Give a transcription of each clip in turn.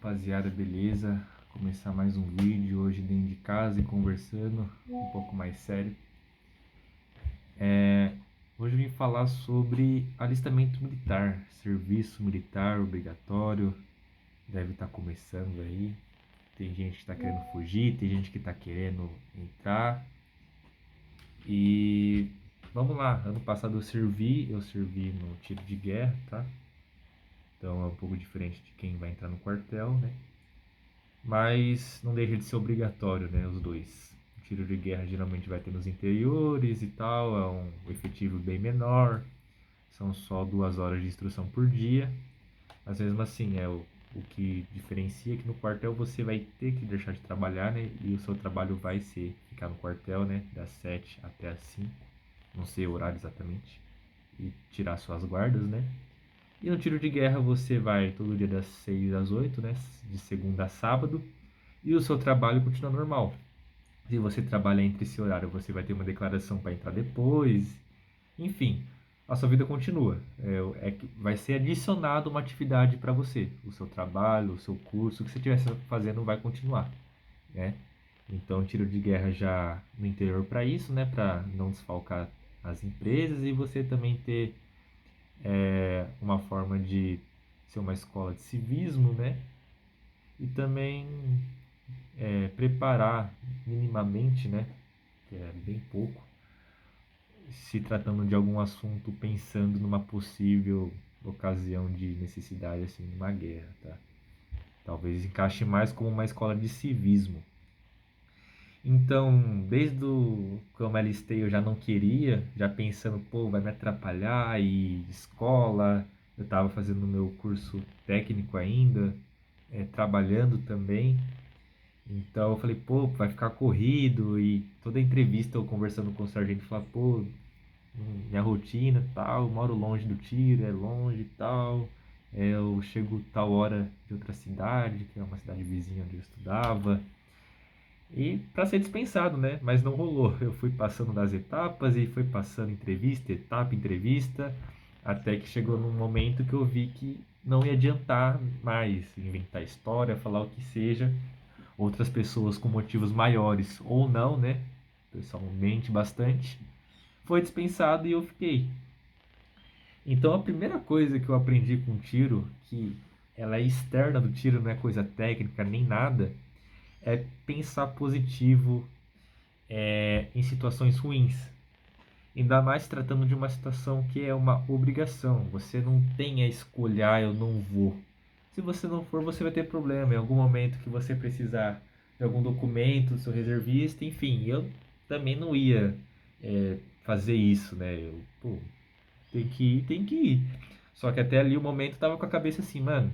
rapaziada, beleza? Começar mais um vídeo hoje dentro de casa e conversando um pouco mais sério. Hoje eu vim falar sobre alistamento militar, serviço militar obrigatório, deve estar começando aí. Tem gente que está querendo fugir, tem gente que está querendo entrar. E vamos lá, ano passado eu servi no tiro de guerra, tá? Então é um pouco diferente de quem vai entrar no quartel, né? Mas não deixa de ser obrigatório, né? Os dois. O tiro de guerra geralmente vai ter nos interiores e tal, é um efetivo bem menor, são só 2 horas de instrução por dia, mas mesmo assim o que diferencia é que no quartel você vai ter que deixar de trabalhar, né? E o seu trabalho vai ser ficar no quartel, né? Das 7 até as 5, não sei o horário exatamente, e tirar suas guardas, né? E no tiro de guerra você vai todo dia das 6 às 8, né? De segunda a sábado. E o seu trabalho continua normal. Se você trabalha entre esse horário, você vai ter uma declaração para entrar depois. Enfim, a sua vida continua. Que vai ser adicionado uma atividade para você. O seu trabalho, o seu curso, o que você estiver fazendo vai continuar, né? Então, tiro de guerra já no interior para isso, né? Para não desfalcar as empresas e você também ter uma forma de ser uma escola de civismo, né? E também preparar minimamente, né? Que é bem pouco, se tratando de algum assunto pensando numa possível ocasião de necessidade, assim, numa guerra, tá? Talvez encaixe mais como uma escola de civismo. Então, desde o que eu me alistei, eu já não queria, já pensando, pô, vai me atrapalhar, e escola, eu estava fazendo meu curso técnico ainda, trabalhando também. Então eu falei, pô, vai ficar corrido, e toda entrevista eu conversando com o sargento, falava, pô, minha rotina e tal, eu moro longe do tiro, é longe e tal, eu chego tal hora de outra cidade, que é uma cidade vizinha onde eu estudava, e para ser dispensado, né? Mas não rolou. Eu fui passando das etapas e fui passando entrevista, etapa, entrevista, até que chegou num momento que eu vi que não ia adiantar mais inventar história, falar o que seja. Outras pessoas com motivos maiores ou não, né? O pessoal mente bastante. Foi dispensado e eu fiquei. Então a primeira coisa que eu aprendi com tiro, que ela é externa do tiro, não é coisa técnica nem nada, é pensar positivo em situações ruins. Ainda mais tratando de uma situação que é uma obrigação. Você não tem a escolha, eu não vou. Se você não for, você vai ter problema. Em algum momento que você precisar de algum documento, seu reservista, enfim. Eu também não ia fazer isso, né? Pô, tem que ir, tem que ir. Só que até ali o momento tava com a cabeça assim, mano,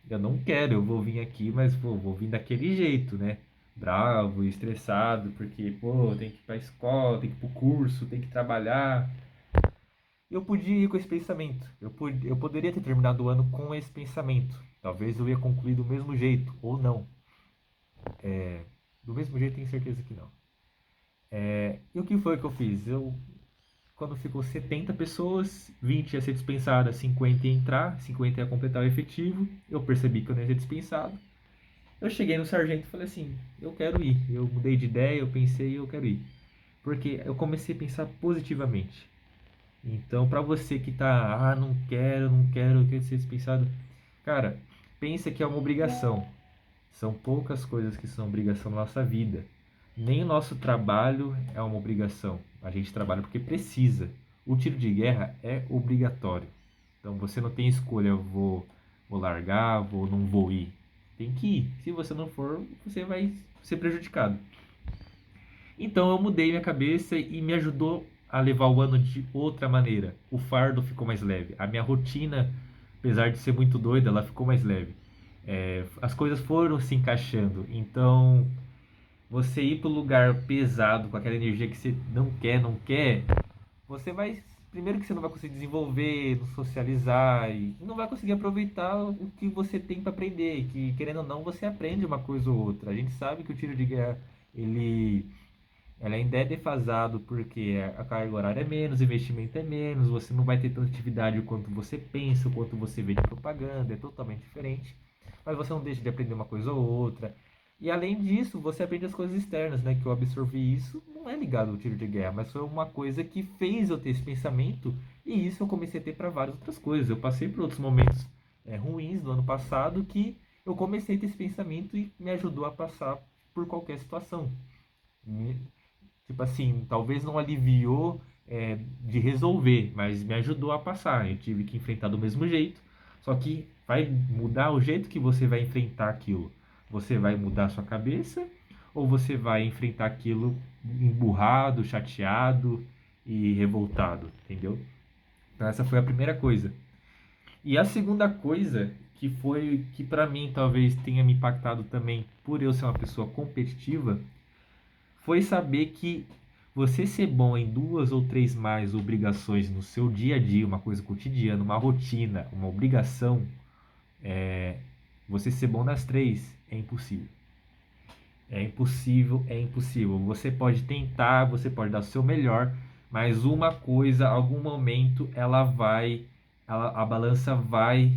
eu não quero, eu vou vir aqui, mas vou vir daquele jeito, né? Bravo, estressado, porque, pô, tem que ir pra escola, tem que ir pro curso, tem que trabalhar. Eu podia ir com esse pensamento. Eu poderia ter terminado o ano com esse pensamento. Talvez eu ia concluir do mesmo jeito, ou não. Do mesmo jeito, tenho certeza que não. E o que foi que eu fiz? Quando ficou 70 pessoas, 20 ia ser dispensada, 50 ia entrar, 50 ia completar o efetivo. Eu percebi que eu não ia ser dispensado. Eu cheguei no sargento e falei assim: eu quero ir. Eu mudei de ideia, eu pensei, eu quero ir. Porque eu comecei a pensar positivamente. Então, pra você que tá, não quero, não quero, eu quero ser dispensado, cara, pensa que é uma obrigação. São poucas coisas que são obrigação na nossa vida. Nem o nosso trabalho é uma obrigação. A gente trabalha porque precisa. O tiro de guerra é obrigatório. Então você não tem escolha, eu vou largar, não vou ir. Tem que ir. Se você não for, você vai ser prejudicado. Então eu mudei minha cabeça e me ajudou a levar o ano de outra maneira. O fardo ficou mais leve. A minha rotina, apesar de ser muito doida, ela ficou mais leve. As coisas foram se encaixando. Então, você ir para o lugar pesado, com aquela energia que você não quer, você vai. Primeiro que você não vai conseguir desenvolver, não socializar e não vai conseguir aproveitar o que você tem para aprender. Que querendo ou não, você aprende uma coisa ou outra. A gente sabe que o tiro de guerra ele ela ainda é defasado porque a carga horária é menos, o investimento é menos, você não vai ter tanta atividade quanto você pensa, quanto você vê de propaganda, é totalmente diferente. mas você não deixa de aprender uma coisa ou outra. E além disso, você aprende as coisas externas, né? Que eu absorvi isso, não é ligado ao tiro de guerra, mas foi uma coisa que fez eu ter esse pensamento, e isso eu comecei a ter para várias outras coisas. Eu passei por outros momentos ruins do ano passado que eu comecei a ter esse pensamento e me ajudou a passar por qualquer situação. Tipo assim, talvez não aliviou de resolver, mas me ajudou a passar. Eu tive que enfrentar do mesmo jeito, só que vai mudar o jeito que você vai enfrentar aquilo. Você vai mudar a sua cabeça ou você vai enfrentar aquilo emburrado, chateado e revoltado, entendeu? Então essa foi a primeira coisa. E a segunda coisa, que foi que para mim talvez tenha me impactado também por eu ser uma pessoa competitiva, foi saber que você ser bom em duas ou três mais obrigações no seu dia a dia, uma coisa cotidiana, uma rotina, uma obrigação, você ser bom nas três é impossível. É impossível, é impossível. Você pode tentar, você pode dar o seu melhor, mas uma coisa, algum momento, a balança vai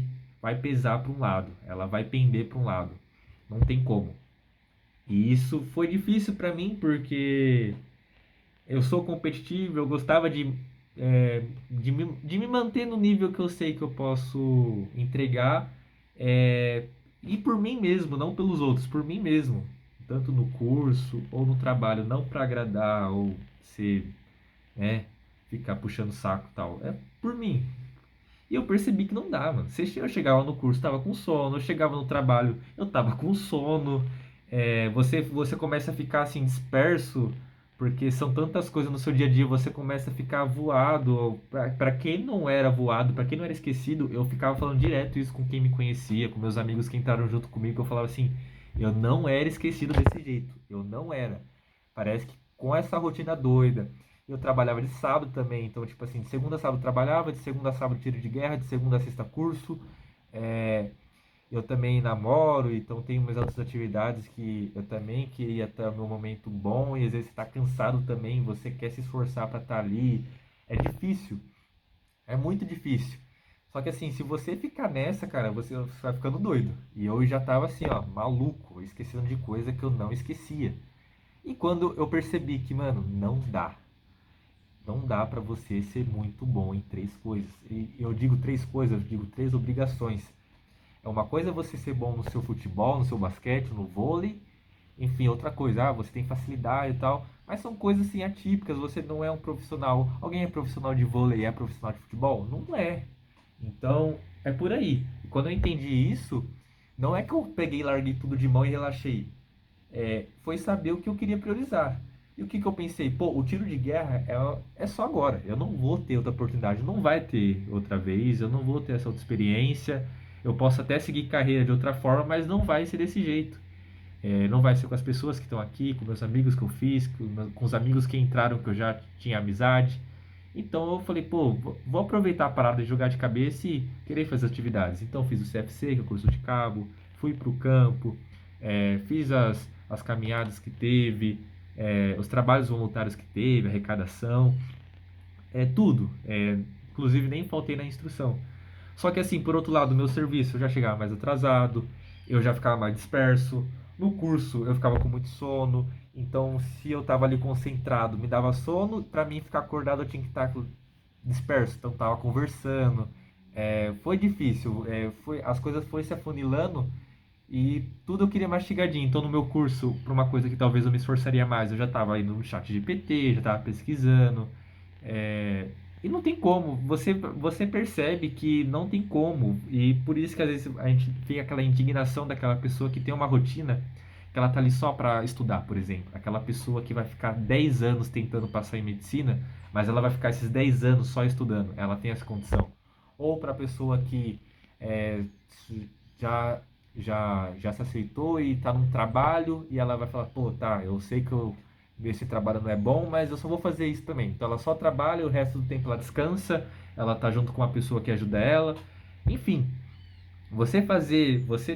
pesar para um lado, ela vai pender para um lado. Não tem como. E isso foi difícil para mim porque eu sou competitivo, eu gostava de me manter no nível que eu sei que eu posso entregar, é, e por mim mesmo, não pelos outros, por mim mesmo, tanto no curso ou no trabalho, não para agradar ou ser, né, ficar puxando o saco e tal, é por mim. E eu percebi que não dá, mano. Eu chegava no curso, tava com sono, eu chegava no trabalho, eu tava com sono. Você começa a ficar assim disperso, porque são tantas coisas no seu dia a dia, você começa a ficar voado. Pra quem não era voado, pra quem não era esquecido, eu ficava falando direto isso com quem me conhecia, com meus amigos que entraram junto comigo, eu falava assim, eu não era esquecido desse jeito, eu não era. Parece que com essa rotina doida, eu trabalhava de sábado também, então, tipo assim, de segunda a sábado trabalhava, de segunda a sábado tiro de guerra, de segunda a sexta curso. É, eu também namoro, então tenho minhas outras atividades que eu também queria ter o meu momento bom, e às vezes você tá cansado também, você quer se esforçar para estar ali. É difícil, é muito difícil. Só que assim, se você ficar nessa, cara, você vai ficando doido. E eu já tava assim, ó, maluco, esquecendo de coisa que eu não esquecia. E quando eu percebi que, mano, não dá para você ser muito bom em três coisas. E eu digo três coisas, eu digo três obrigações. É uma coisa você ser bom no seu futebol, no seu basquete, no vôlei. Enfim, outra coisa, você tem facilidade e tal. Mas são coisas assim atípicas, você não é um profissional. Alguém é profissional de vôlei e é profissional de futebol? Não é. Então, é por aí. E quando eu entendi isso, não é que eu peguei, larguei tudo de mão e relaxei. Foi saber o que eu queria priorizar. E o que eu pensei? Pô, o tiro de guerra é só agora. Eu não vou ter outra oportunidade, não vai ter outra vez, eu não vou ter essa outra experiência. Eu posso até seguir carreira de outra forma, mas não vai ser desse jeito. Não vai ser com as pessoas que estão aqui, com meus amigos que eu fiz, com os amigos que entraram que eu já tinha amizade. Então eu falei, pô, vou aproveitar a parada de jogar de cabeça e querer fazer atividades. Então fiz o CFC, que é o curso de cabo, fui para o campo, fiz as caminhadas que teve, os trabalhos voluntários que teve, arrecadação, tudo. Inclusive nem faltei na instrução. Só que assim, por outro lado, meu serviço eu já chegava mais atrasado, eu já ficava mais disperso. No curso eu ficava com muito sono, então se eu estava ali concentrado, me dava sono, para mim ficar acordado eu tinha que estar disperso, então tava conversando. Foi difícil, as coisas foram se afunilando e tudo eu queria mastigadinho. Então no meu curso, para uma coisa que talvez eu me esforçaria mais, eu já estava indo no chat GPT, já estava pesquisando. É, e não tem como, você percebe que não tem como, e por isso que às vezes a gente tem aquela indignação daquela pessoa que tem uma rotina, que ela tá ali só para estudar, por exemplo. Aquela pessoa que vai ficar 10 anos tentando passar em medicina, mas ela vai ficar esses 10 anos só estudando, ela tem essa condição. Ou para a pessoa que é, já, já se aceitou e está num trabalho, e ela vai falar, pô, tá, eu sei que esse trabalho não é bom, mas eu só vou fazer isso também. Então ela só trabalha, o resto do tempo ela descansa, ela tá junto com uma pessoa que ajuda ela. Enfim, você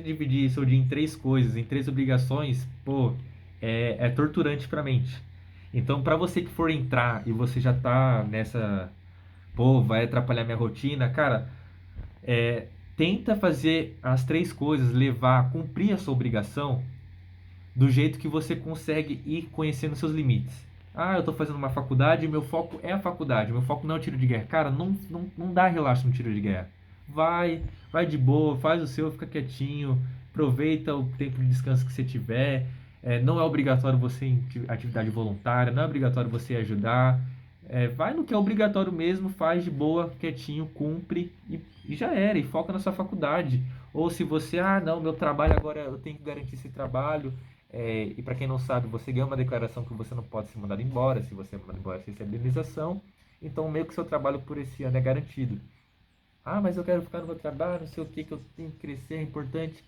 dividir seu dia em três coisas, em três obrigações, pô, é torturante pra mente. Então, pra você que for entrar e você já tá nessa, pô, vai atrapalhar minha rotina, cara, Tenta fazer as três coisas, levar, cumprir a sua obrigação do jeito que você consegue ir conhecendo seus limites. Ah, eu estou fazendo uma faculdade, meu foco é a faculdade, meu foco não é o tiro de guerra. Cara, não dá relaxo no tiro de guerra. Vai de boa, faz o seu, fica quietinho, aproveita o tempo de descanso que você tiver. Não é obrigatório você em atividade voluntária, não é obrigatório você ajudar. Vai no que é obrigatório mesmo, faz de boa, quietinho, cumpre e já era, e foca na sua faculdade. Ou se você, não, meu trabalho agora eu tenho que garantir esse trabalho, e para quem não sabe, você ganha uma declaração que você não pode ser mandado embora. Se você é mandado embora, você recebe indenização. Então, meio que seu trabalho por esse ano é garantido. Ah, mas eu quero ficar no meu trabalho, não sei o que eu tenho que crescer, é importante.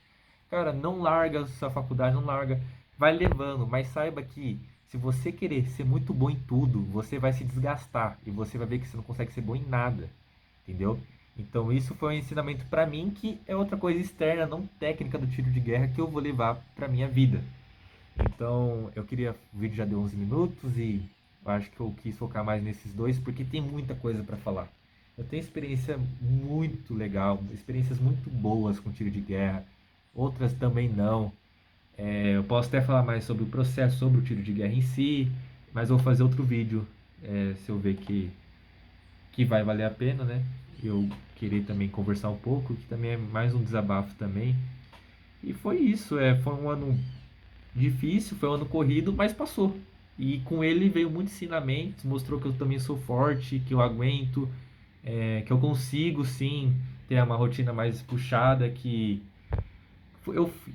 Cara, não larga a sua faculdade, não larga. Vai levando, mas saiba que se você querer ser muito bom em tudo, você vai se desgastar e você vai ver que você não consegue ser bom em nada. Entendeu? Então, isso foi um ensinamento para mim que é outra coisa externa, não técnica do tiro de guerra que eu vou levar para minha vida. Então, eu queria. O vídeo já deu 11 minutos e eu acho que eu quis focar mais nesses dois porque tem muita coisa para falar. Eu tenho experiência muito legal, experiências muito boas com tiro de guerra, outras também não. Eu posso até falar mais sobre o processo, sobre o tiro de guerra em si, mas vou fazer outro vídeo se eu ver que vai valer a pena, né? Eu querer também conversar um pouco, que também é mais um desabafo também. E foi isso, foi um ano difícil, foi um ano corrido, mas passou. E com ele veio muitos ensinamentos, mostrou que eu também sou forte, que eu aguento, que eu consigo sim ter uma rotina mais puxada,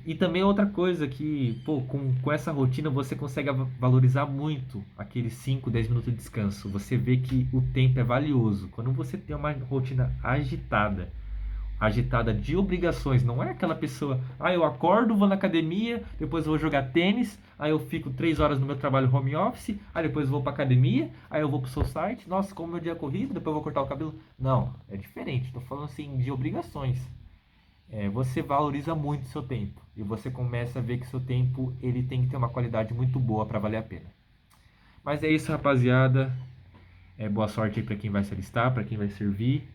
e também outra coisa que, pô, com essa rotina você consegue valorizar muito aqueles 5 10 minutos de descanso. Você vê que o tempo é valioso. Quando você tem uma rotina agitada de obrigações. Não é aquela pessoa, eu acordo, vou na academia, depois vou jogar tênis, aí eu fico 3 horas no meu trabalho home office, aí depois vou pra academia, aí eu vou pro seu site, nossa, como meu dia é corrido, depois eu vou cortar o cabelo. Não, é diferente, tô falando assim de obrigações. Você valoriza muito o seu tempo e você começa a ver que seu tempo ele tem que ter uma qualidade muito boa para valer a pena. Mas é isso, rapaziada. Boa sorte aí para quem vai se alistar, para quem vai servir.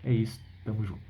É isso, tamo junto.